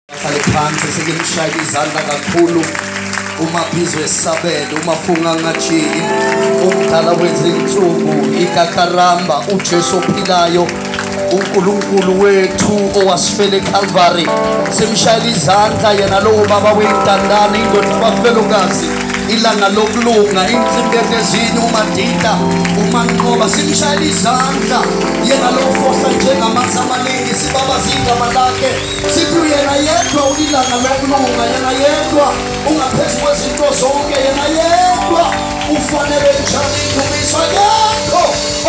Hlale phansi sekimshaya izandla kakhulu umabhizo esabelo umafunga ngajiki umdala wezinsuku ikakaramba uJesu ophilayo uNkulunkulu wethu owasifela eCalvary simshaya izandla yena lo baba wentandane indoda bafelokazi ilanga lokulunga insimbi ezini umadida umanqoba simshaya izandla yena lo fohla njengamanzi amaningi sibaba zigama lakhe sithi yena yedwa ulilanga lokulunga yena yedwa ungaphezulu kwezinto zonke yena yedwa ufanele njani indumiswa yakho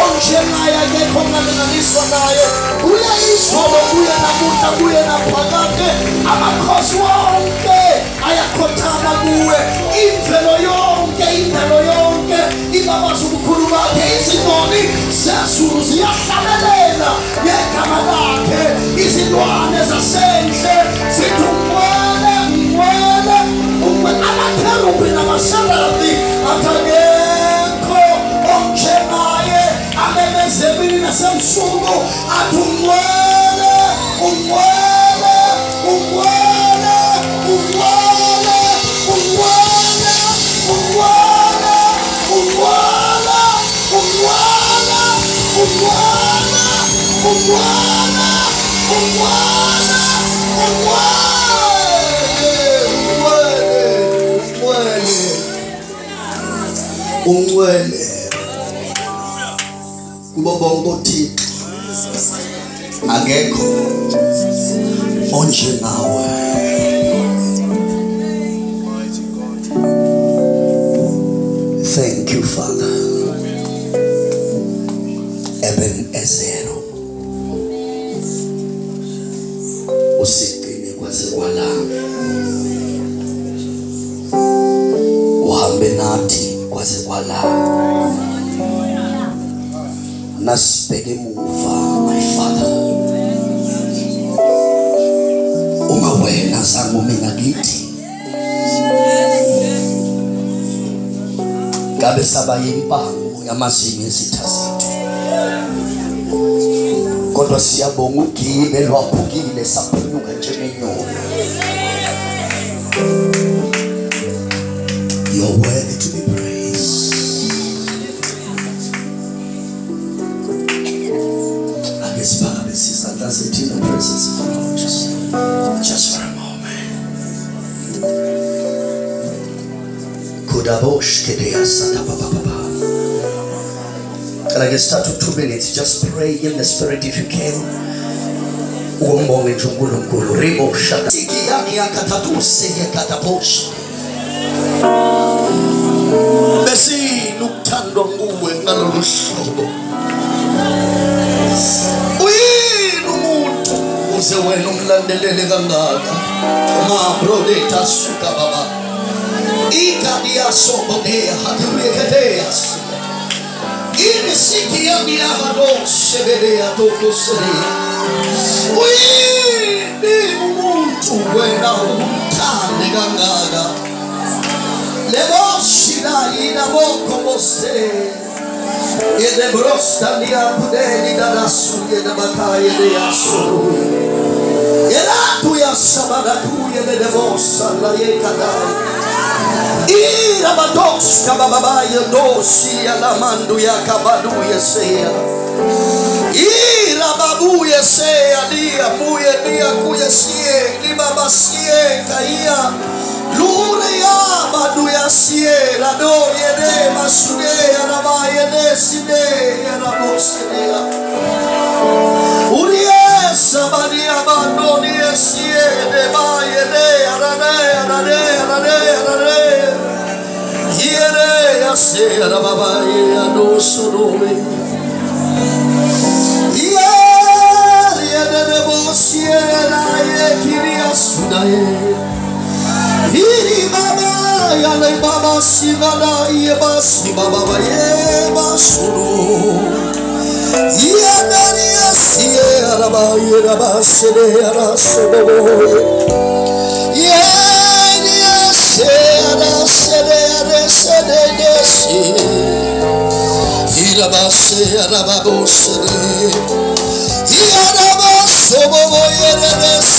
onjengaye akekho ongalinganiswa naye uye izolo uye namuhla uye naphakade amakhosi wonke ayakhothama kuwe imvelo yonke indalo yonke ibabaza ubukhulu bakhe izinoni zezulu ziyahlabelela ngegama lakhe izilwane zasendle zithi umwele amakherubi namaserafi athakekho onjengaye amemeze emini nasemsuku athi umwele Umwele kubo bonke uThixo akekho onjengawe. Thank you, Father. Ebenezer usigcine kwaze kwala uhambe nathi kwaze kwala nasibheke emuva my Father uma wena zangume ngakithi ngabe sabaye impango yamazinyo ezitha zethu kodwa siyabonga ugile lwaphukile saphunyuka njengenyoni. You're worthy to be praised. I guess Father, this is in the presence of the Lord just for a moment. Kudabosh kedea sata baba. Can I get started 2 minutes? Just pray in the spirit if you can. Uombonge chungulu ribo shaka. Tiki yaki yakatatu sege katabosh. Besi nuktando nguwe ngalolu hlobo. Uyinu muntu uze wena umlandelele kangaka. Ma brode tasuka baba. Ikadia sobodea hatuyeketea. Ini siki ya milagro sebelea toko serea. Ni muntu wena umtane gangaga. Leboshida ina boko mose. Yede brosta ni apudeni darasu yede bakaye de asuru. Yelatu ya sabadatu yede debosa la yekadai. Ira bados kababaya dosi ya lamandu ya kabadu yesea. Ira babu yesea dia muye dia kuyesie ni baba sie kaya lure ya badu ya sie la do yede masude ya raba yede side ya rabosea. Urie sabadi abandoni yesie de ba yede arade. Yere ya se la baba ya no sorome. Yere de bosie la ye kiria sudaye. Hiri baba ya le baba sivada ye basi baba ye basuru. Yere ya se la baba ye basi de ara sobo. Arababosere, Yarabas, Sobo, Yeres,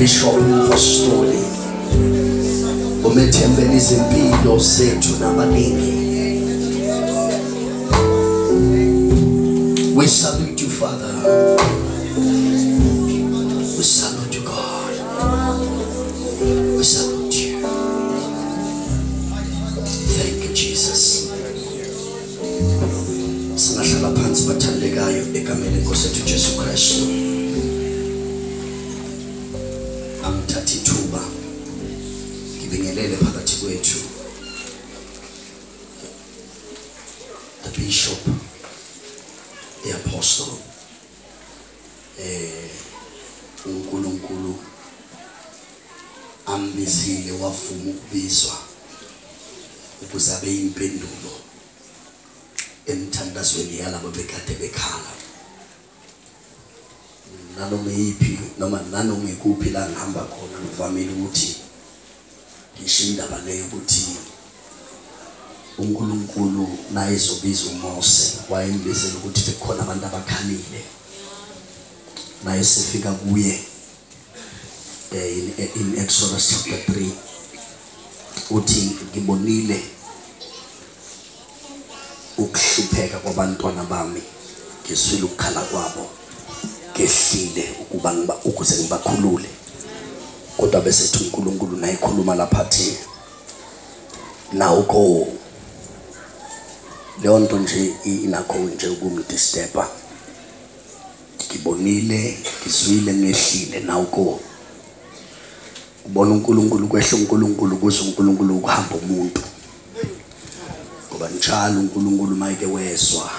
Bishop Apostoli umethembela izimpilo zethu nabaningi. We salute you, Father. We salute you, God. We salute you. Thank you, Jesus. Singahlala phansi bathandekayo egameni lenkosi yethu Jesu Kristu. Amthatha ithuba ngibingelele phakathi kwethu the bishop, the apostle, uNkulunkulu ambizile wavuma ukubizwa ukuze abe impendulo emthandazweni yalabo bekade bekhala. Nanoma yiphi noma nanoma ikuphi la ngihamba khona ngivamile ukuthi ngisho indaba leyo ukuthi uNkulunkulu naye ezobiza uMose wayembizela ukuthi bekhona abantu abakhalile naye sifika kuye in Exodus chapter 3 uthi ngibonile ukuhlupheka kwabantwana bami ngiswile ukukhala kwabo ngehlile ukuze ngibakhulule. Kodwa bese ethi uNkulunkulu naye ekhuluma lapha athi nawukho leyo nto nje inakho nje ukumdisturba. Ngibonile ngizwile ngehlile nawukho ubona uNkulunkulu kwehla uNkulunkulu kuze uNkulunkulu ukuhamba umuntu. Ngoba njalo uNkulunkulu mayike wezwa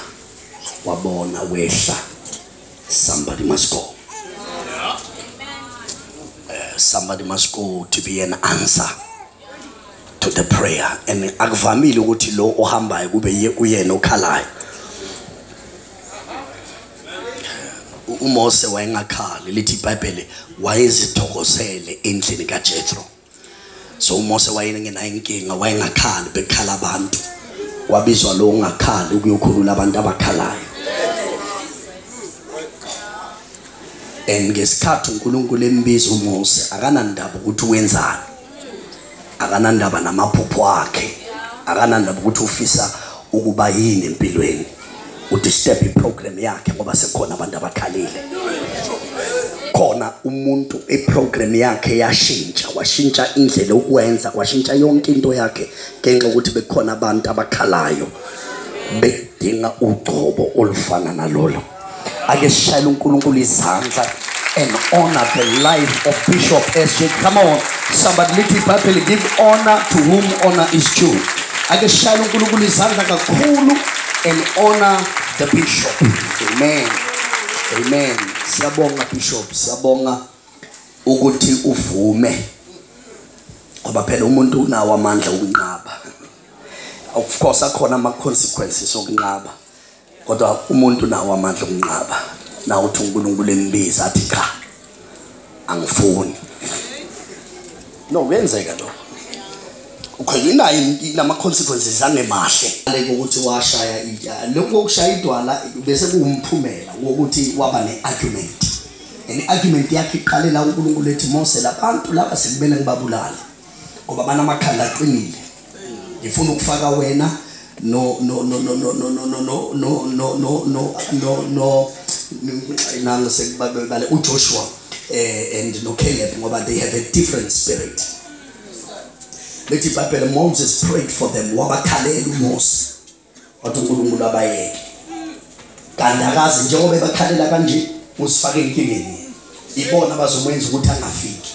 wabona wehla, somebody must go. Somebody must go to be an answer to the prayer. And akuvamile ukuthi lo ohambayo kube uyena okhalayo. uMose wayengakhali, lithi iBhayibheli wayezithokozele endlini kaJethro. So uMose wayengenayo inkinga, wayengakhali bekhala abantu. Wabizwa lo ongakhali ukuyokhulula abantu abakhalayo. And ngesikhathi uNkulunkulu embiza uMose akanandaba ukuthi wenzani, akanandaba namaphupho akhe, akanandaba ukuthi ufisa ukuba yini empilweni udisturb iprogram yakhe ngoba sekhona abantu abakhalile khona umuntu iprogram yakhe yashintsha washintsha indlela ukwenza washintsha yonke into yakhe ngenxa ukuthi bekhona abantu abakhalayo bedinga ugcobo olufana nalolo ake sishayele uNkulunkulu izandla and honor the life of Bishop SJ. Come on, somebody lift it up and give honor to whom honor is due. Ake sishayele uNkulunkulu izandla kakhulu and honor the bishop. Amen. Amen. Siyabonga Bishop, siyabonga ukuthi uvume ngoba phela umuntu unawo amandla okunqaba. Of course akhona ama consequences okunqaba. Kodwa umuntu nawo amandla okunqaba. Na uthi uNkulunkulu embiza athi cha. Angifuni. No wenzeka lo. Ukhona inama consequences angemahle ukuthi washaya ijala lokho ukushaya idwala bese kuwumphumela wokuthi waba neargument argument yakhe iqalela uNkulunkulu ethi Mose labantu laba sekubele ngibabulala ngoba banamakhanda aqinile ngifuna ukufaka wena no nanga sekubabale uJoshua and no Caleb ngoba they have a different spirit. Let it happen. Moses prayed for them. Wabakhalela uMose. Wathi uNkulunkulu abayeke. Kanti akazi njengoba bekhalela kanje usifake enkingeni. Ibona bazomwenza ukuthi angafiki.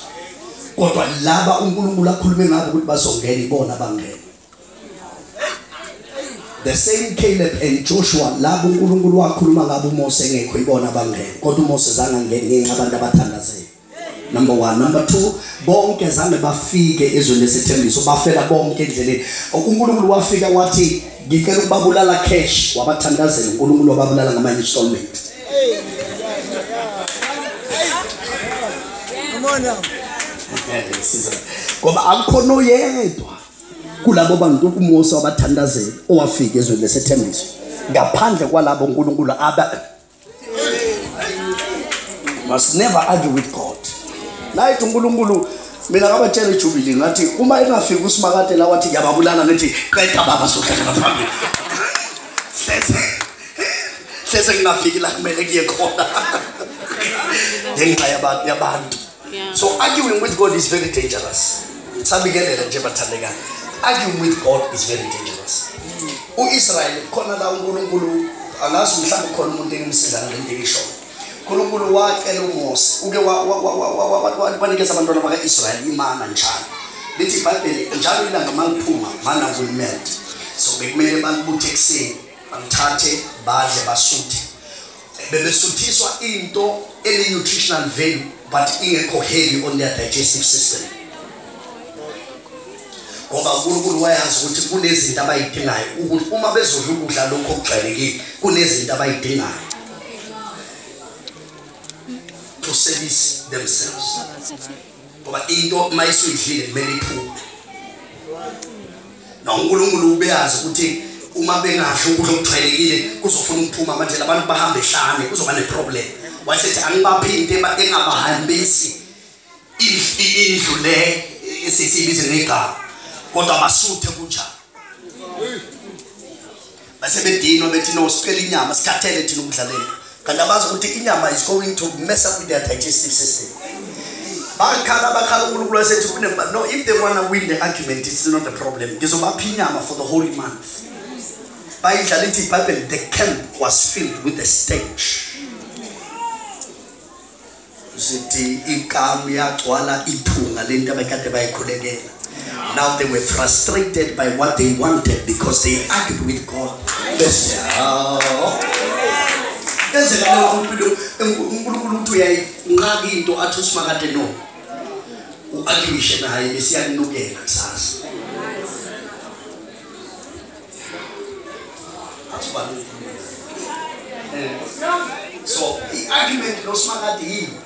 Kodwa laba uNkulunkulu akhulume ngabo ukuthi bazongena ibona bangena. The same Caleb and Joshua laba uNkulunkulu wakhuluma ngabo uMose engekho ibona bangena. Kodwa uMose zange angene ngenxa abantu abathandazela. Number 1. Number 2, bonke zange bafike ezweni lesithembiso bafela bonke endleleni. uNkulunkulu wafika wathi ngicela ukubabulala cash wabathandazela uNkulunkulu wababulala ngama installment. Come on now. Ngoba akukho yedwa kulabo bantu uMose wabathandazela owafika ezweni lesithembiso ngaphandle kwalabo uNkulunkulu must never argue with God. Nayithi uNkulunkulu mina ngabatshela eJubilee ngathi uma engafika uSimakade la wathi ngiyababulala nethi qeda baba sohlala phambili. Sese ngingafiki la kumele kuye khona. Ngenxa yabantu. So arguing with God is very dangerous. Sabigelela nje bathandeka. Arguing with God is very dangerous. uIsrael khona la uNkulunkulu angazi mhlawumbe khona umuntu engimsiza ngale ngisho. uNkulunkulu wacela uMose uke wanikeza abantwana bakaIsrael imana njalo. Lithi iBhayibheli njalo ilanga maliphuma mana will melt. So bekumele balibuthe ekseni bamthathe badle basuthe. Bebesuthiswa into ene nutritional value but ingekho heavy on their digestive system. Ngoba uNkulunkulu wayazi ukuthi kunezinto abayidingayo ukuthi uma bezodla ukudla lokho okujwayelekile kunezinto abayidingayo to service themselves. Ngoba into mayisuyidlile kumele iphume. uNkulunkulu ubeyazi ukuthi uma bengadla ukudla okujwayelekile kuzofuna ukuphuma manje labantu bahambe ehlane kuzoba neproblem. Wayesethi angibaphi into engabahambisi indlu le esisibize ngegama kodwa basuthe kunjalo. Base bedinwa bethi no sicela inyama sikhathele thina ukudlalela. Kanti abazi ukuthi inyama is going to mess up with their digestive system. Bakhala uNkulunkulu wasethi no, if they want to win the argument it's not a problem. Ngizobapha inyama for the whole month. Bayidlala ithi iBhayibheli the camp was filled with a stench. Sithi inkamu yagcwala iphunga lento abakade bayikhulekela. Now they were frustrated by what they wanted because they argued with God. uNkulunkulu uthi uyayinqaka into athi uSimakade no. Uarguishe naye besiyanukela kusasa. So the argument noSimakade yini?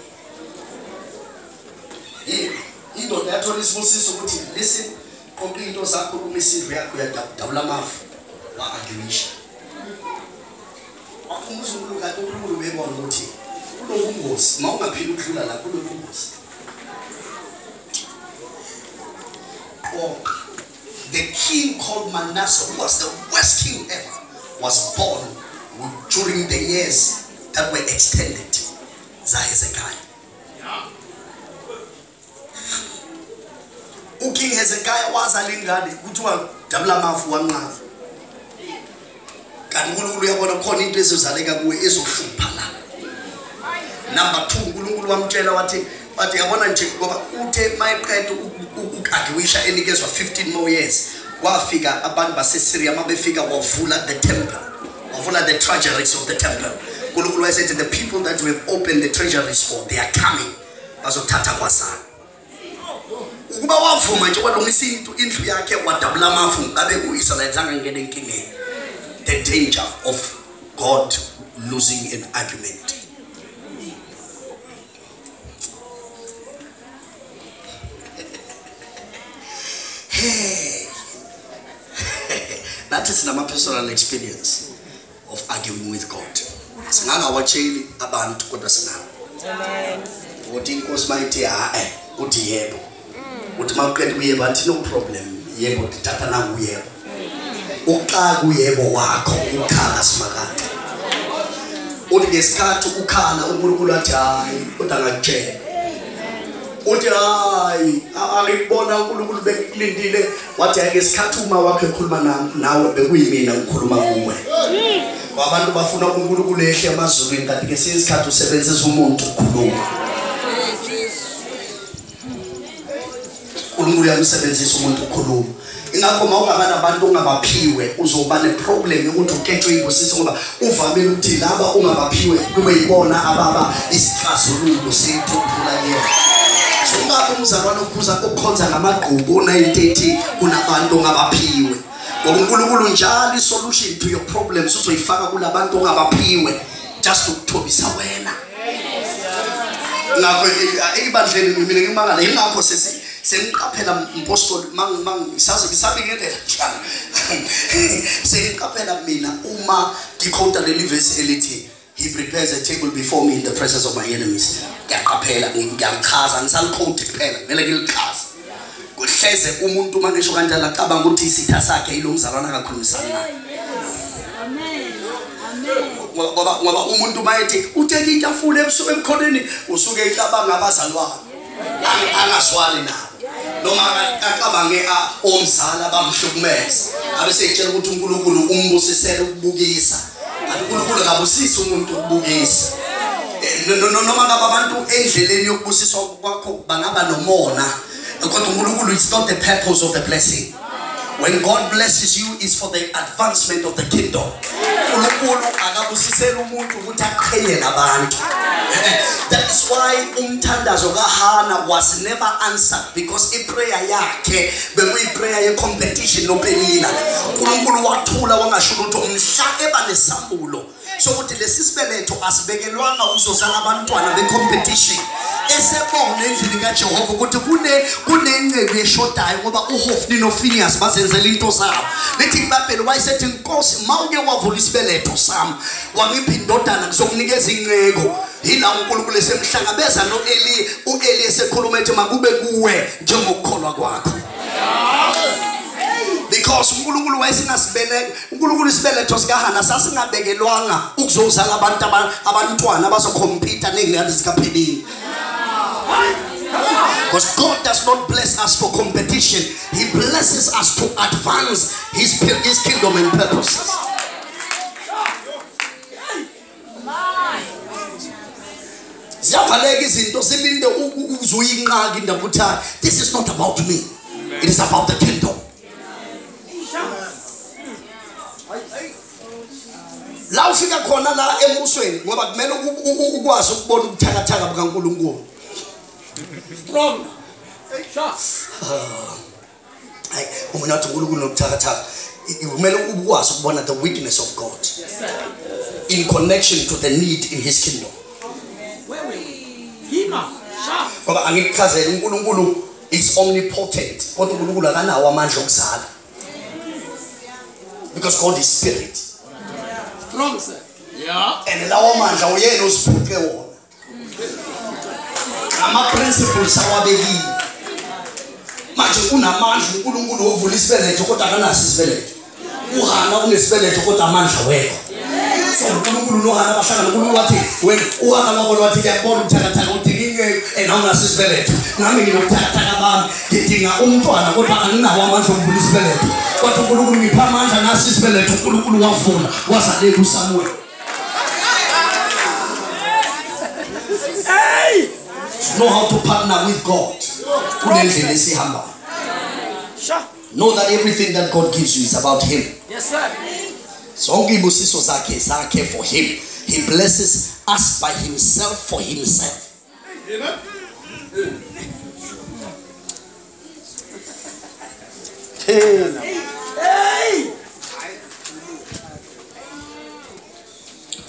Indoda yathola isibusiso ukuthi listen konke into zakho kumisidwe yakho uyadabula amafu wa-arguisha. Wakhumbuza uNkulunkulu bebona ukuthi kulobungozi uma ungaphili ukudlula la kulobungozi. The king called Manasseh, who was the worst king ever, was born during the years that were extended. Hezekiah. King Hezekiah was a lingard, kuthiwa dabula mafu wanqaba. Kanti uNkulunkulu uyabona khona into ezozaleka kuwe ezohlupha la. Number 2, uNkulunkulu wamtshela wathi yabona nje ngoba uthe mayeqeda ukadiwisha enikezwa 15 more years. Wafika abantu baseSyria mabefika wavula the temple. Wavula the treasuries of the temple. uNkulunkulu wayesethi the people that we have opened the treasuries for, they are coming. Bazothatha kwasana. Ukuba wavuma nje kwalungisa indlu yakhe wadabula amafu ngabe uIsrael zange ngene enkingeni. The danger of God losing an argument. That is my personal experience of arguing with God. Singangawatsheli abantu kodwa sinawo. Amen. Uthi inkosi mayithi uthi yebo. Uthi maqedwe kuyeba athi no problem. Yebo dithatha nangu yebo. Uqala kuyebo wakho ukhala simakade. Uthi ngesikhathi ukhala uNkulunkulu athi hayi kodwa ngakutshela. Uthi hayi angibona uNkulunkulu bekulindile wathi ngesikhathi uma wakho ekhuluma nawe bekuyimina ngikhuluma kuwe. Abantu bafuna uNkulunkulu ehle emazulwini kanti ke isikhathi usebenzisa umuntu ukukhuluma. uNkulunkulu uyamsebenzisa umuntu ukukhuluma. Ingakho mawungabana abantu ongabaphiwe uzoba neproblem yokuthi uketshwe inkosi ngoba uvamile ukuthi laba ongabaphiwe kube yibona ababa isixazululo sethuphula yena. Ungabe umzalwane okukhonza ngamagqubu 930 kunabantu ongabaphiwe. Ngoba uNkulunkulu njalo isolution to your problems uzoyifaka kulabantu ongabaphiwe just ukuthobisa wena. Ngakho ibandleni mina ngimangala ingakho sengiqaphela impostoli ngisabi ngendlela njalo. Sengiqaphela mina uma ngikhonta leli verse elithi He prepares a table before me in the presence of my enemies. Ngiyaqaphela ngiyamchaza ngisalikhodi kuphela kumele ngilichaze. Kuhleze umuntu mangisho kanjalo acabanga ukuthi isitha sakhe yilo mzalwana akakhulumisana naye. Amen. Amen. Ngoba umuntu mayethi utheke itafula ebusuku emkhoneni usuke icabanga abazalwane. Angaswali nabo. Noma acabange omzala bamhlukumeza. Abese etshela ukuthi uNkulunkulu umbusisela ukubukisa. uNkulunkulu akabusisi umuntu ukubukisa. Noma ngabe abantu endleleni yokubusiswa kwakho bangaba nomona. Kodwa uNkulunkulu is not the purpose of the blessing. When God blesses you, it's for the advancement of the kingdom. uNkulunkulu akabusisela umuntu ukuthi aqheye nabantu. That is why umthandazo kaHana was never answered because iprayer yakhe bekuyiprayer ye competition noPenina. uNkulunkulu wathula wangasho ukuthi umhla eba nesambulo sokuthi lesi sibeletho asibekelwanga uzozala abantwana becompetition. Esebona endlini kaJehova ukuthi kunengcebo yeshodayo ngoba uHofni noPhinehas bazenzela into zabo. Lethi iBhayibheli wayesethi inkosi mawuke wavula isibeletho sami wangipha indodana ngizokunikeza inceko. Yila uNkulunkulu esemhlangabeza noEli uEli esekhuluma ethi makube kuwe njengokukholwa kwakho. Because uNkulunkulu uNkulunkulu isibeletho sikaHana sasingabekelwanga ukuzozala abantwana abazokhompita nezingane zikaPenina. Because God does not bless us for competition. He blesses us to advance His kingdom and purposes. This is not about me. It is about the kingdom. La ufika khona la embusweni ngoba kumele ukwazi ukubona ubuthakathaka bukaNkulunkulu. Strong. Hayi umuntu athi uNkulunkulu nobuthakathaka kumele ukwazi ukubona the witness of God in connection to the need in His kingdom. Ngoba angikuchazela uNkulunkulu is omnipotent kodwa uNkulunkulu akanawo amandla okuzala because God is spirit. Strong, sir. Yeah. And lawo mandla uyena usiphuke wona. Ama principles awabekile. manje unamandla uNkulunkulu ovula isibeletho kodwa akanaso isibeletho. UHana unesibeleto kodwa amandla wekho. So uNkulunkulu noHana bahlangana uNkulunkulu wathi wena uHana wabona wathi ngiyabona uthakathaka udinge enawunaso isibeletho. Nami nginokuthakathaka bami ngidinga umntwana kodwa anginawo amandla okuvula isibeletho. Kodwa uNkulunkulu ngipha amandla naso isibeletho uNkulunkulu wavula wazalela uSamuel. Hey! Know how to partner with God. Kulendlela esihamba. Sure. Know that everything that God gives you is about Him. Yes, sir. Zonke ibusiso zakhe for Him. He blesses us by Himself for Himself. Amen. Hey.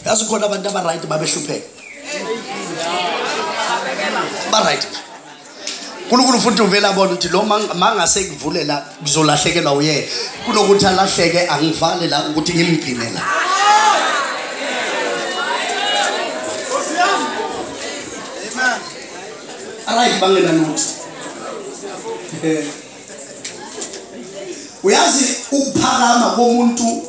Yazi khona abantu abaright babehlupheka. Baright. uNkulunkulu futhi uvela abona ukuthi lo mangase kuvulela kuzolahlekelwa uye kunokuthi alahleke angivale la ukuthi ngimgcine la. Amen. Alright bangena nothi. Uyazi ukuphakama komuntu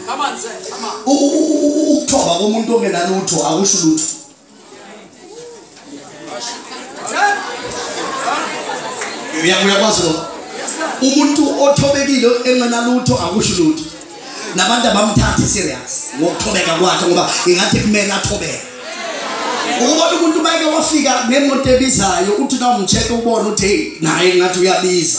Come on, sir. Come on. ukuthoba komuntu ongenalutho akusho lutho. Uyakwazi lo umuntu othobekile engenalutho akusho lutho. Nabantu abamthatha serious ngokuthobeka kwakhe ngoba ingathi kumele athobeke. Ukubona umuntu bayeke wafika nemoto ebizayo uthi na umcheck ubone uthi hey naye ngathi uyabiza.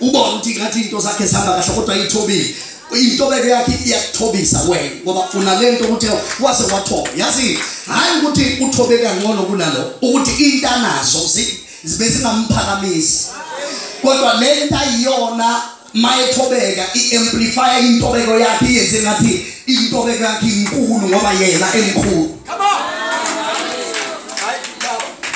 Ubona ukuthi ngathi into zakhe zihamba kahle kodwa ayithobile. Intobeko yakhe iyakuthobisa wena ngoba unalento ukuthi wase wathoba. Yazi hayi ukuthi uthobeka ngcono kunalo ukuthi into anazo zibe singamphakamisi. Kodwa lento ayiyona mayethobeka iamplify intobeko yakhe iyenze ngathi intobeko yakhe inkulu ngoba yena emkhulu. Come on.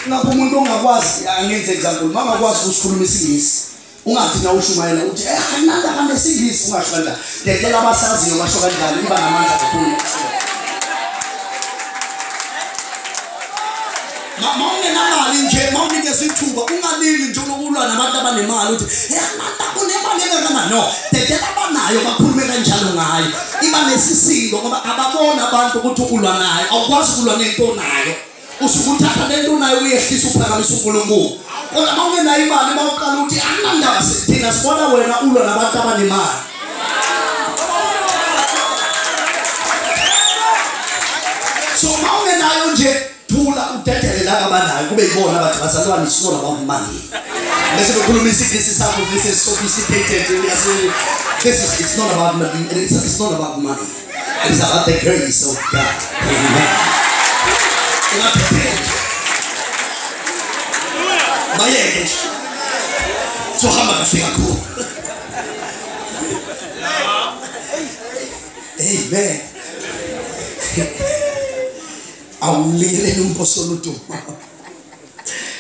Ngakho umuntu ongakwazi angenze example mangakwazi ukusikhuluma isingisi ungathi na ushumayela uthi nanda kande isingisi ungasho kanjani ngecela abasaziyo basho kanjani iba namandla kakhulu. Mawungenamali nje mawunikeza ithuba ungalili nje unokulwa nabantu abanemali uthi nanda kunemali engakana no ngecela abanayo bakhulume kanjalo ngayo iba nesisindo ngoba ababona abantu ukuthi ukulwa nayo awukwazi ukulwa nento nayo. Usukuthatha lento nayo uyehlisa uphakamisa uNkulunkulu. Kodwa mawungenayo imali mawuqala ukuthi anandaba sithina sibona wena ulwa nabantu abanemali. So mawungenayo nje thula udedele laba abanayo kube yibona abathi bazalwane isona about money. Bese bekhuluma isikisi sakho this is sophisticated. It's not about money. It's not about money. It's about the grace of God. Amen. Bayeke so hamba kahle kakhulu. Amen. Awulile umpostolutu.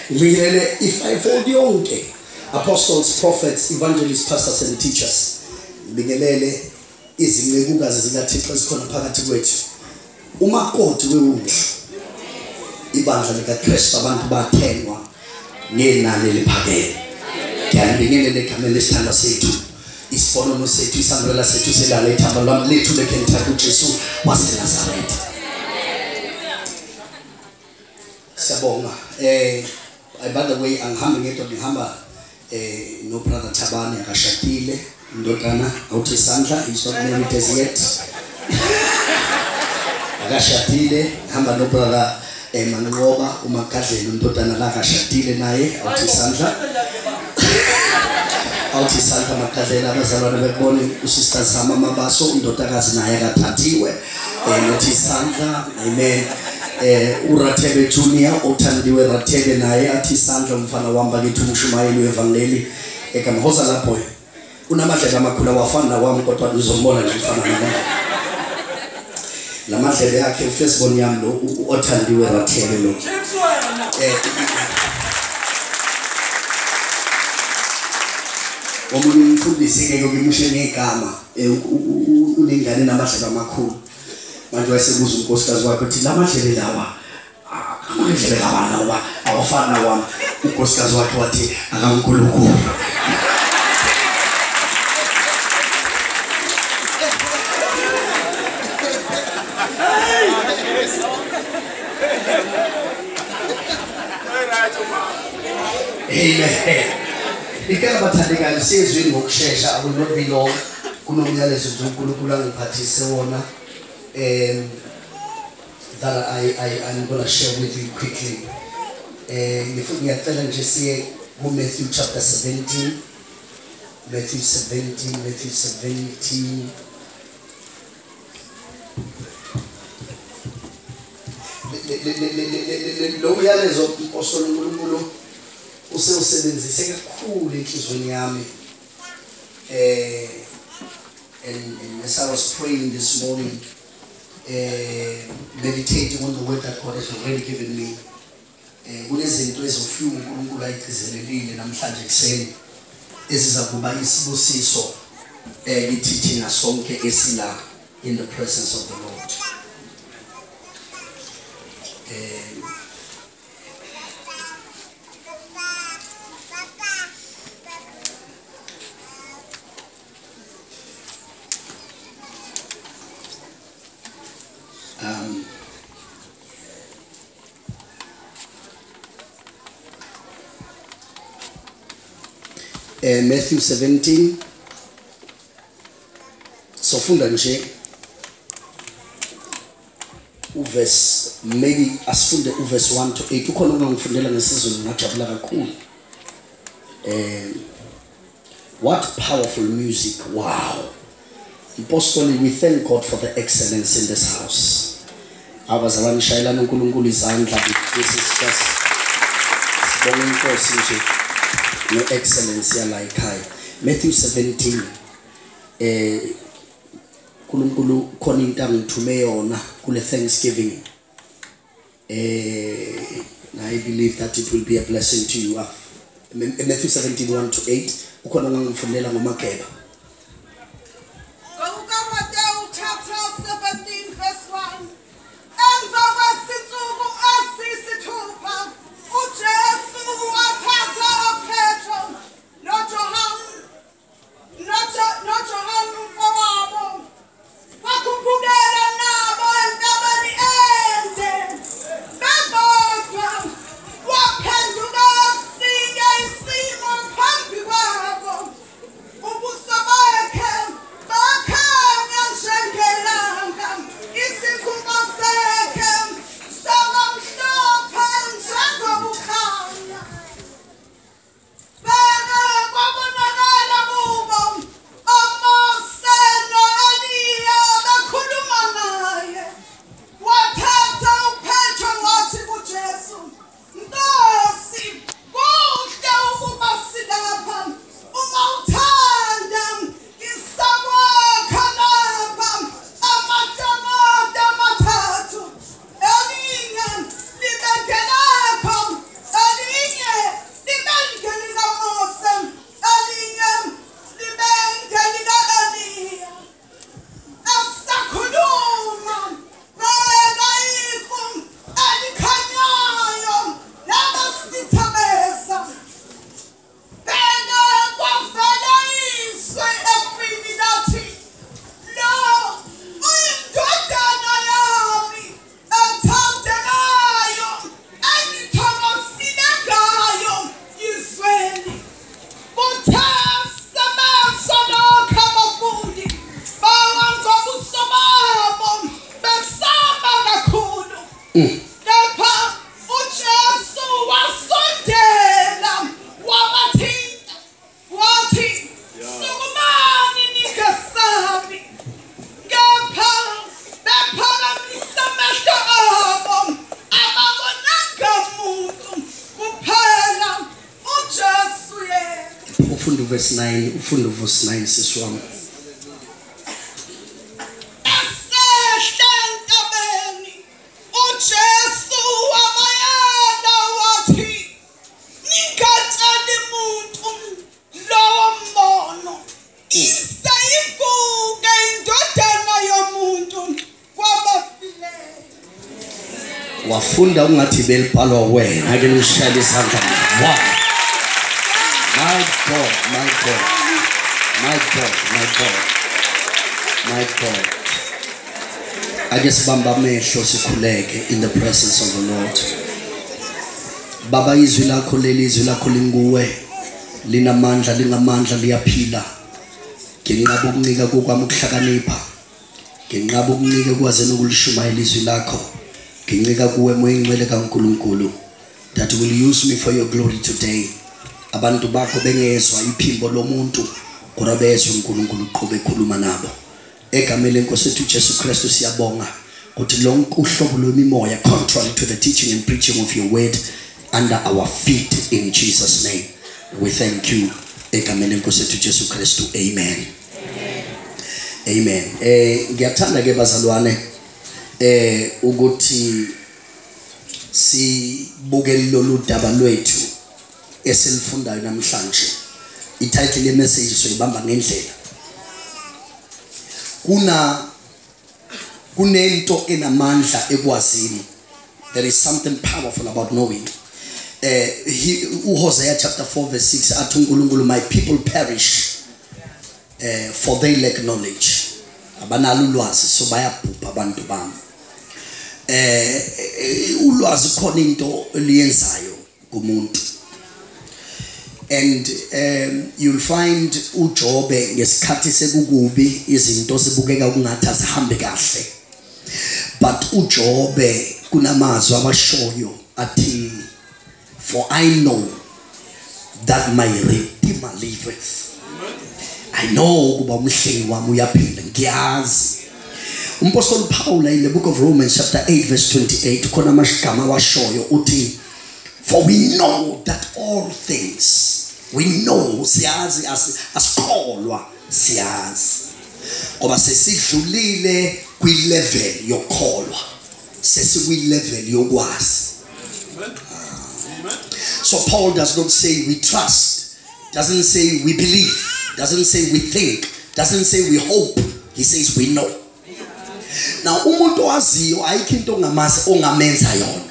Lile if I fold yonke apostles, prophets, evangelists, pastors and teachers. Bingelele izincebukazi zikaThixo ezikhona phakathi kwethu. Umakoti wewundlu ibandla likaKristu abantu bathengwa ngenani eliphakeme. Ngiyabingelela egameni lesithanda sethu isifonono sethu isangela sethu selala ithamba lwami lethu leKentucky uJesu waseNazaretha. Siyabonga. By the way angihamba ngedwa ngihamba no brother Thabani akashadile indodana awuthi Sandla is not married as yet. Akashadile hamba no brother Mangoba umakadleni umntwana la akashadile naye awuthi Sandla. Awuthi Sandla makadleni abazalwane bekubona usister Zama Mabaso indodakazi naye akathathiwe awuthi Sandla. Amen. Urathebe Junior uthandiwe Rathebe naye athi Sandla umfana wami bakithi umshumayeli wevangeli ekamhoza lapho unamadlela amakhulu wafana wami kodwa uzombona nje mfana nami lamadlela yakhe ufacebook yami lo othandiwe Rathebe lo omunye umfundisi ke yokumushe ngegama unengane namadlela amakhulu manje wayesebuza unkosikazi wakhe uthi lamadlela lawa amadlela lawa awafana wami unkosikazi wakhe wathi akaNkulunkulu. Amen. Ikela bathandekayo siyezweni ngokusheshsha I will not be long. Kunomyalezo nje uNkulunkulu angiphathise wona that I'm going to share with you quickly. Ngiyacela nje siye Matthew chapter 17. Matthew 17. Lo myalezo umpostoli uNkulunkulu usebenzise kakhulu enhlizweni yami. And as I was praying this morning, meditating on the word that God has already given me, kunezinto ezofuna uNkulunkulu ayigcizelelile namhlanje kuseni eziza kuba isibusiso thina sonke esila in the presence of the Lord. Matthew 17. So funda nje uverse, maybe asifunde uverse 1 to 8. Ukhona ongangifundela ngesizulu ngajabula kakhulu. What powerful music. Wow. Apostoli, we thank God for the excellence in this house. Abazalwane shayelana uNkulunkulu izandla. This is just sibonga inkosi nje. No excellence ya la ekhaya. Matthew 17. uNkulunkulu khona into angithume yona kule Thanksgiving. I believe that it will be a blessing to you. Matthew 17 1 to 8. Ukhona ngangifundela ngoMageba. Verse 9, ufundo verse 9 siswami. Wafunda ungathi belibhalwa wena ake nishayele isandla Wow. My God, my God, my God, my God, my God. I guess Bamba Mesho sikhuleke in the presence of the Lord. Baba izwi lakho leli izwi lakho linguwe linamandla lingamandla liyaphila. Nginqaba ukunika kokwami ukuhlakanipha. Nginqaba ukunika kwazena ukulishumayela izwi lakho. Ngincika kuwe moya ingcwele kaNkulunkulu that will use me for your glory today. Abantu bakho bengezwa iphimbo lomuntu kodwa bezwe uNkulunkulu uqhubeka ekhuluma nabo. Egameni lenkosi yethu Jesu Kristu siyabonga ukuthi lonke uhlobo lwemimoya contrary to the teaching and preaching of your word under our feet in Jesus name. We thank you. Egameni lenkosi yethu Jesu Kristu. Amen. Amen. Ngiyathanda ke bazalwane ukuthi sibuke lolu daba lwethu esilifundayo namhlanje. I-title ye message soyibamba ngendlela. Kunento enamandla ekwazini. There is something powerful about knowing. Hosea chapter 4 verse 6 athi uNkulunkulu, my people perish for they lack knowledge. Abanalo ulwazi so bayabhubha abantu bami. Ulwazi khona into eliyenzayo kumuntu. And you'll find uJobe ngesikhathi sekukubi izinto sibukeka kungathi azihambe kahle. But uJobe kunamazwi abashoyo athi, for I know that my Redeemer liveth. I know kuba umhlengi wami uyaphila, ngiyazi. Umpostoli Paul in the book of Romans chapter 8 verse 28 khona amagama washoyo uthi, for we know that all things, we know siyazi asikholwa siyazi ngoba sesidlulile kwi-level yokholwa, sesikwi-level yokwazi. So Paul does not say we trust, doesn't say we believe, doesn't say we think, doesn't say we hope. He says we know. Now umuntu waziyo ayikho into ongamenza yona.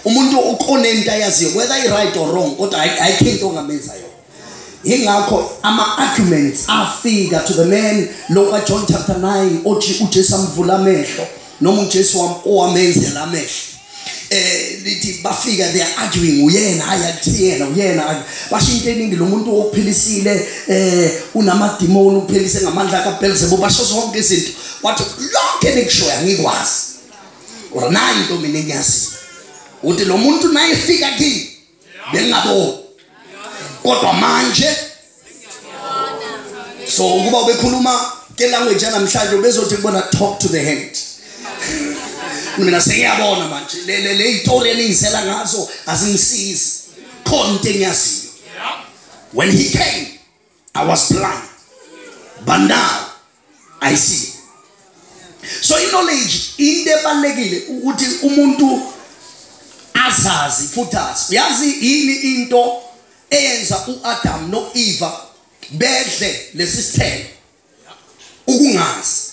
Umuntu ukonento ayaziyo whether I right or wrong kodwa ayikho into ongamenza yona. Ingakho ama arguments afika to the man lo John chapter 9 othi uJesu amvula amehlo noma uJesu owamenzela amehlo. Lithi bafika they are arguing uyena ayakuthiyena uyena basho into eningi lo muntu okuphilisile unamadimoni uphilise ngamandla kaBeelzebub basho zonke izinto wathi lonke nikushoya ngikwazi or nayi into mina engiyazi uthi lo muntu naye fika kimi bengabo kodwa manje so ukuba ubekhuluma ke language namhlanje bezothi kubona talk to the hand. Mina sengiyabona manje le istory eningisela ngazo azingisizi khona into engiyaziyo. When he came I was blind but now I see. So in knowledge into ebalekile ukuthi umuntu azazi futhi azi yazi yini into eyenza uAdam noEva bedle lesisithelo ukungazi.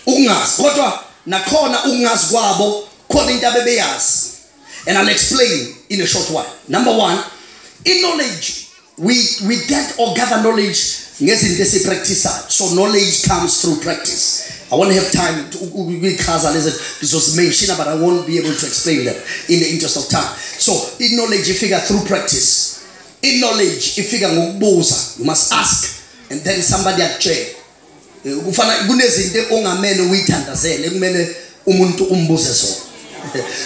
Ungazi kodwa nakhona ukungazi kwabo khona into abebeyazi, and I'll explain in a short while. Number one, in knowledge we get or gather knowledge ngezinto esipracticeayo. So knowledge comes through practice. I won't have time to this was mentioned, but I won't be able to explain that in the interest of time. So in knowledge you figure through practice. In knowledge you figure ngokubuza, you must ask and then somebody actually ufana kunezinto ongamele uyithandazele kumele umuntu umbuze zona.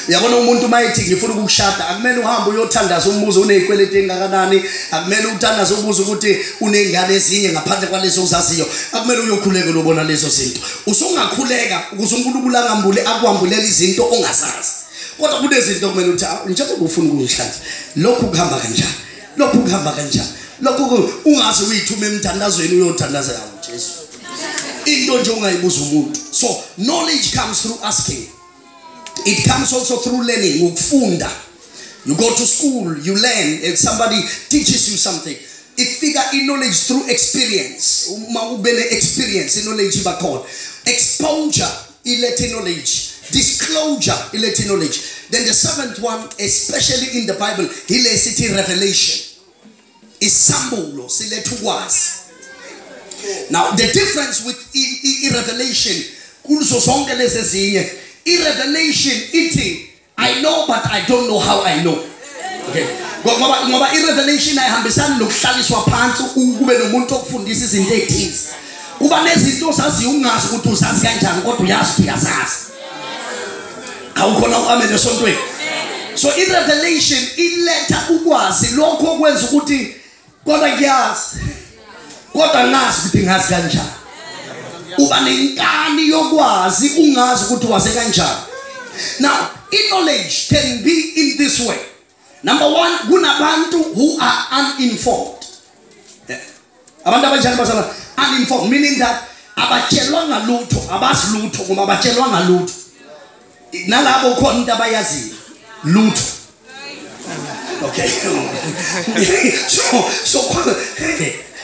Uyabona umuntu mayithi ngifuna ukukushada akumele uhambe uyothandaza umbuzo unezikweleti engakanani, akumele uthandaza ubuzo ukuthi unengane ezinye ngaphandle kwalezo uzaziyo, akumele uyokhuleka lobona lezo zinto. Usungakhuleka ukuze uNkulunkulu angambule akwambulela izinto ongazazi. Kodwa kunezinto kumele uthi njengoba ufuna ukungishada lokhu kuhamba kanjani, lokhu kuhamba kanjani, lokhu ungazi uyithume emthandazweni uyothandaza uJesu. Into nje ungayibuza umuntu. So knowledge comes through asking. It comes also through learning, ukufunda. You go to school, you learn, and somebody teaches you something. It figure in knowledge through experience. Uma ubele experience in knowledge bakhona. Exposure ilete knowledge. disclosure ilethi knowledge. Then the seventh one, especially in the Bible, ilethi revelation. Isambulo silethu ukwazi. Now the difference with revelation kuzo zonke lezi ezinye, revelation ithi I know but I don't know how I know. Okay. Ngoba revelation ayihambisani nokuhlaliswa phansi kube nomuntu okufundisa izinto ezithize. Kuba nezinto osaziyo ungazi ukuthi uzazi kanjani kodwa uyazi ukuthi uyazazi. Awukhona uamen esontweni. So revelation iletha ukwazi lokho okwenza ukuthi kodwa ngiyazi. Kodwa ngazi ukuthi ngazi kanjani. Uba nenkani yokwazi ungazi ukuthi waze kanjani. Now, knowledge can be in this way. Number one, kunabantu who are uninformed. Abantu abanjani basala uninformed, meaning that abatshelwa ngalutho, abazi lutho ngoba abatshelwa ngalutho. Nalabo khona into abayaziyo lutho. Okay. so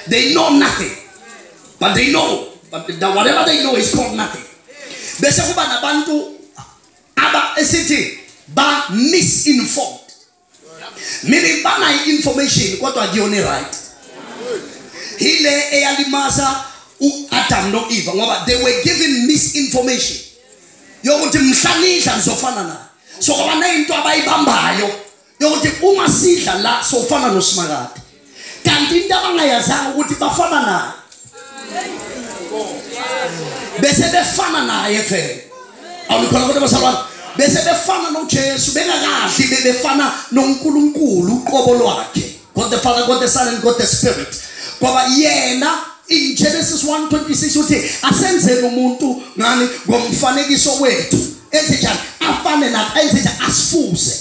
they know nothing, but they know, but whatever they know is called nothing. Bese kuba nabantu aba esithi ba misinformed, meaning bana information kodwa akuyona right. Hile eyalimaza uAdam no Eve ngoba they were given misinformation yokuthi mhlanidla nizofana na. So kwabana into abayibambayo yokuthi uma sidla la sofana noSimakade, kanti into abangayazanga ukuthi bafana na bese befana naye vele. Awukhona kodwa basalwa bese befana noJesu bengakadli befana noNkulunkulu uqobo lwakhe, God the Father, God the Son and God the Spirit. Ngoba yena in Genesis 1:26 uthi asenzele umuntu ngani ngomfanekiso wethu enzenjani afane nathi enzenjani asifuze.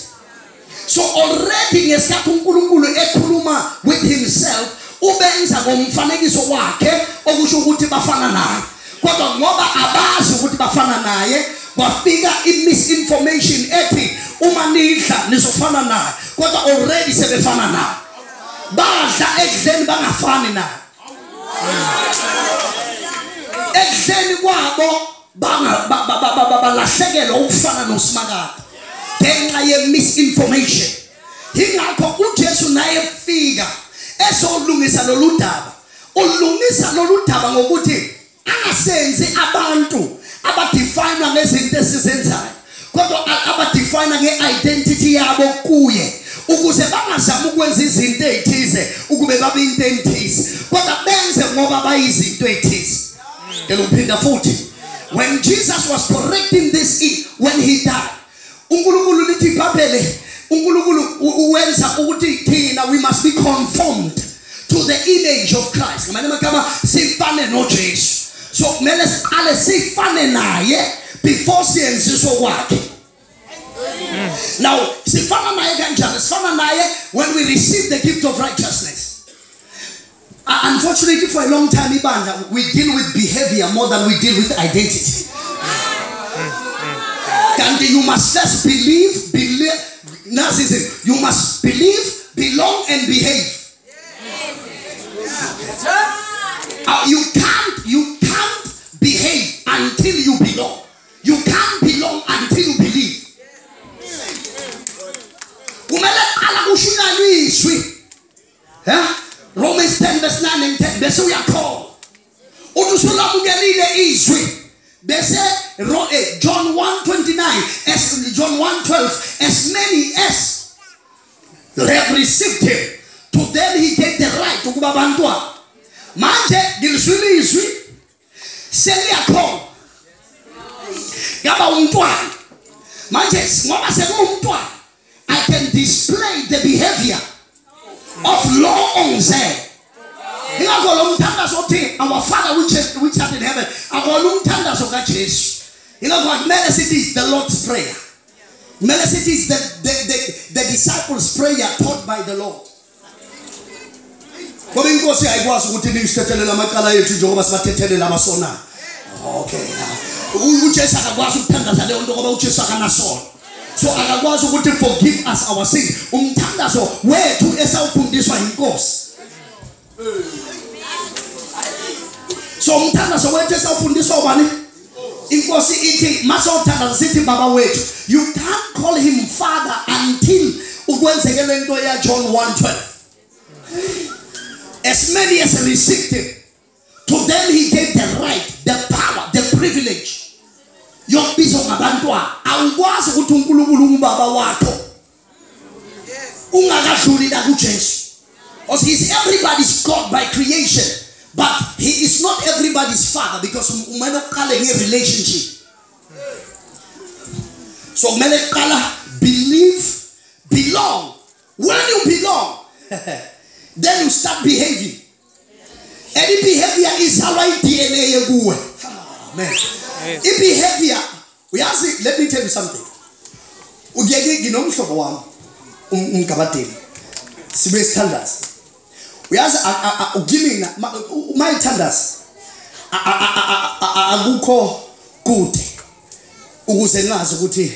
So already ngesikhathi uNkulunkulu ekhuluma with himself ubenza ngomfanekiso wakhe okusho ukuthi bafana naye, kodwa ngoba abazi ukuthi bafana naye kwafika misinformation ethi uma nidla nizofana naye, kodwa already sebefana naye. Badla ekudleni bangafani naye, ekudleni kwabo balahlekelwa ukufana noSimakade ngenxa ye misinformation. Ingakho uJesu naye fika esolungisa lolu daba. Ulungisa lolu daba ngokuthi angasenzi abantu abadefine ngezinto esizenzayo, kodwa abadefine ngeidentity yabo kuye, ukuze bangazama ukwenza izinto ezithize ukube babe into ezithize, kodwa benze ngoba bayizinto ezithize. Elophinda futhi when Jesus was correcting this when he died, uNkulunkulu lithi Bhabhele, uNkulunkulu uwenza ukuthi thina we must be conformed to the image of Christ. Ngamanye amagama sifane noJesu. So kumele siqale sifane naye before siyenziswa kwakhe. Now sifana naye kanjani? Sifana naye when we receive the gift of righteousness. Unfortunately for a long time ibandla we deal with behavior more than we deal with identity. And you must just believe, narcissism. You must believe, belong, and behave. You can't behave until you belong. You can't belong until you believe. Romans 10 verse 9 and 10. Bese uyakholwa. Utusula mugelile izwi. Bese John 1:29, John 1:12, as many as have received him, to them he gave the right to kuba bantwana. Manje ngiliswile izwi seliyakholwa yaba umntwana. Manje ngoba sekungumntwana, I can display the behavior of law on them. Our Father which art in heaven, Melchizedek is the Lord's prayer. Melchizedek is the disciples' prayer taught by the Lord. Okay. So akakwazi ukuthi forgive us our sins. Umthandazo wethu esawufundiswa inkosi. So umthandazo wethu esawufundiswa ubani? inkosi ithi masothandaza sithi baba wethu. You can't call him father until ukwenzeke lento ya John 1:12. As many as received him, to them he gave the right, the power, the privilege. Yokubizwa ngabantwana. Awukwazi ukuthi uNkulunkulu umbaba wakho ungakadluli la kuJesu. Because he's everybody's God by creation, but he is not everybody's father because umele uqale nge-relationship. So umele uqala believe, belong. When you belong, then you start behaving. Any behavior is how I DNA kuwe. Amen. If behavior, let me tell you something. Ugege ginomhlobo wami umgabateli. Sibe standards. Uyazi ugimina my standards. Akukho kude. Ukuze ngazi ukuthi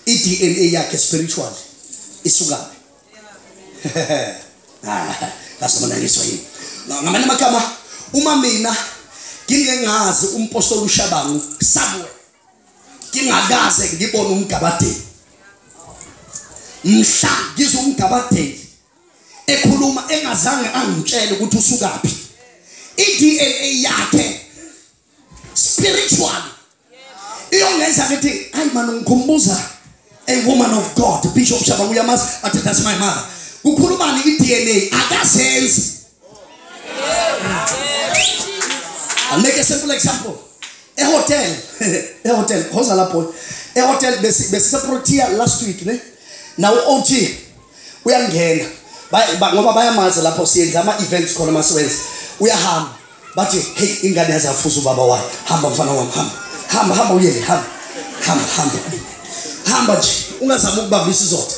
iDNA yakhe spiritual isukapi. Lasibona ngisho yini. Ngamanye amagama uma mina ngingengazi umpostoli uShabangu somewhere ngingakaze ngibone umgabadeli mhla ngizwe umgabadeli ekhuluma engazange angitshele ukuthi usukaphi iDNA yakhe spiritual iyongenza ukuthi hayi man ngikhumbuza a woman of God Bishop Shabangu uyamazi athi that's my mother kukhulumani iDNA akazenzi. I'll make a simple example. A hotel, how's a point? A hotel, besisaprotia last week, ne? Now OT, we are again. By mazi lapho siyenza ama events khona maswenzi. We are ham. But hey, ingane yaza fuzu baba wa. Hamba mfana wami hamba. Hamba uyele hamba nje. Ungazama ukubambisa izotha.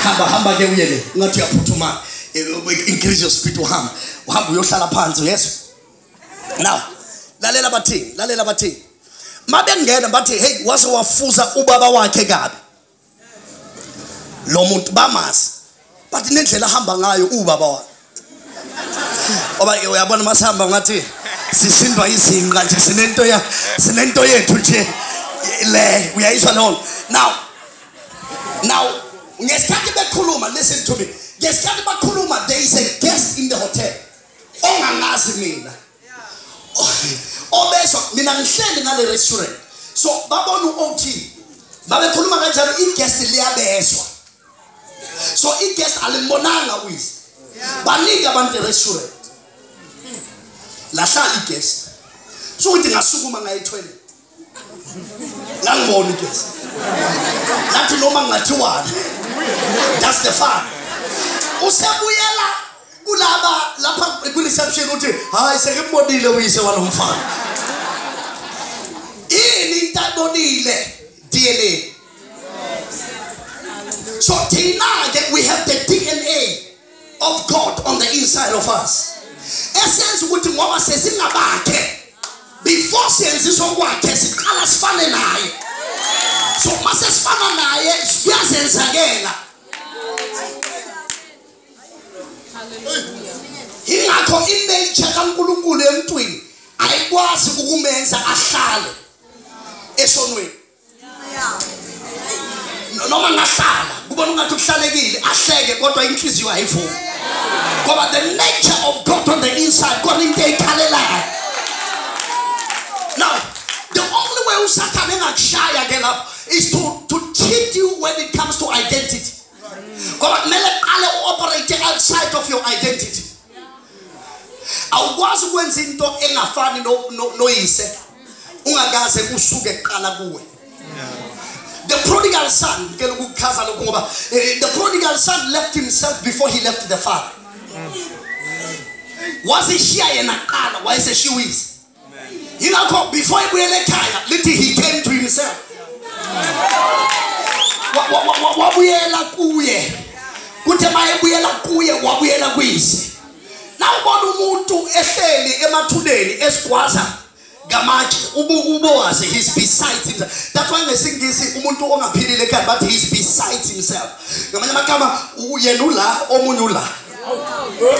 Hamba ke uyele. Ungathi uyaphuthuma. Increase your speed uhamba uyohlala phansi yeso. Now lalela bathi mabengena bathi hey wase wafuza ubaba wakhe kabi lo muntu bamazi bathi nendlela ahamba ngayo ubaba wakhe oba uyabona masihamba ngathi sisindwa izinqa nje sinento yethu nje le uyayizwa lona. Now ngesikhathi bekhuluma, listen to me, ngesikhathi bakhuluma there is a guest in the hotel ongangazi mina obesho mina ngihleli ngale restaurant. So babona uOT babekhuluma kanjalo i-guest liyabeswa. So i-guest alimbonanga uyise baningi abantu e-restaurant lahlala i-guest. So uthi ngasukuma ngaye toilet langibona i-guest lathi noma ngathiwani that's the fun. Usebuyela ulaba lapha ku-reception uthi hayi sekembonile uyise walomfana ini intabonile DNA. So tonight we have the DNA of God on the inside of us. Essence ukuthi ngoba sesingabakhe before senziswa kwakhe siqala sifane naye. So mase sifana naye siyazenzakela. Ingakho inature kaNkulunkulu emntwini ayikwazi ukumenza ahlale esonweni. Noma ngahlala kubona ungathi ukuhlalekile ahleke kodwa inhliziyo ayivumi. Ngoba the nature of God on the inside God into ekhalelayo. Now the only way uSathane engakushaya ke lapho is to cheat you when it comes to identity. Ngoba kumele aqale uoperate outside of your identity. Awukwazi ukwenza into engafani noyise ungakaze usuke eqala kuwe. The prodigal son, the prodigal son left himself before he left the father. Was he shia yena qala wayese shiwisi? Ingakho before ebuyele ekhaya lithi he came to himself. Wabuyela kuye. Kuthe mayebuyela kuye wabuyela kuyise. Now ubona umuntu ehleli emathuleni esigwaza ngamatshe ubowazi he's besides himself. That's why ngesingisi umuntu ongaphilile ekhaya but he's besides himself. Ngamanye amagama yena ula omunye ula.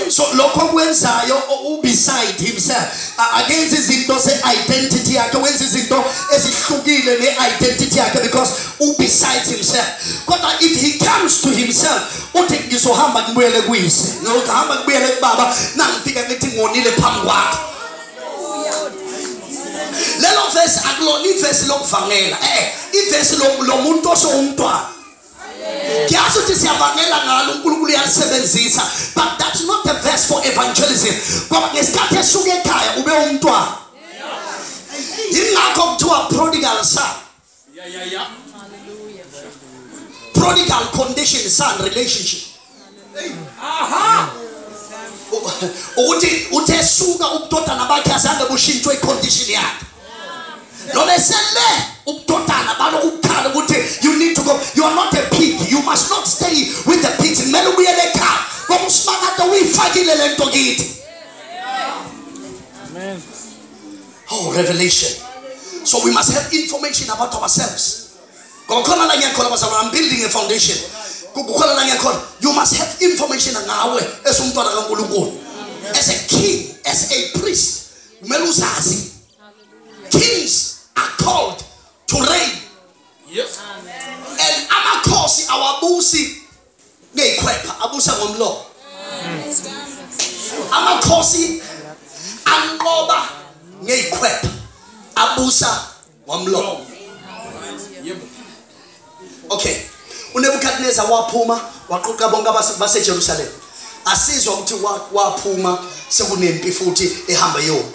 So lokho kwenzayo beside himself akenza izinto ze-identity yakhe, wenza izinto ezihlukile ne-identity yakhe because besides himself. Kodwa if he comes to himself uthi ngizohamba ngibuyele kuyise, ngihamba ngibuyele kubaba, nangifika ngithi ngonile phambi kwakhe. Lelo verse akulona ivesi lokuvangela, ivesi lomuntu osowumntwana. Kiyazi ukuthi siyavangela ngalo uNkulunkulu uyalisebenzisa, but that's not a verse for evangelism. Ngoba ngesikhathi esuka ekhaya ube umntwana. Yingakho kuthiwa prodigal son. Yeah. Prodigal condition, son, relationship. Ukuthi uthesuka ubudodana bakhe azange bushintshwe icondition yakhe. Noma esele ubudodana balokukhala ukuthi you need to go, you are not a pig, you must not stay with the pigs. Kumele ubuyele ekhaya ngoba usimakade uyifakile lento kithi. Amen. Oh, revelation. So we must have information about ourselves. I'm building a foundation. You must have information as a king, as a priest. Kings are called to reign. Yes. And amakosi awabusi ngekwepa abusa ngomlo. Amakosi anqoba ngekwepa abusa ngomlo. Okay, uNebukadnezar waphuma waqoqa bonke baseJerusalem. Asizwa ukuthi waphuma sekunempi futhi ehamba yona.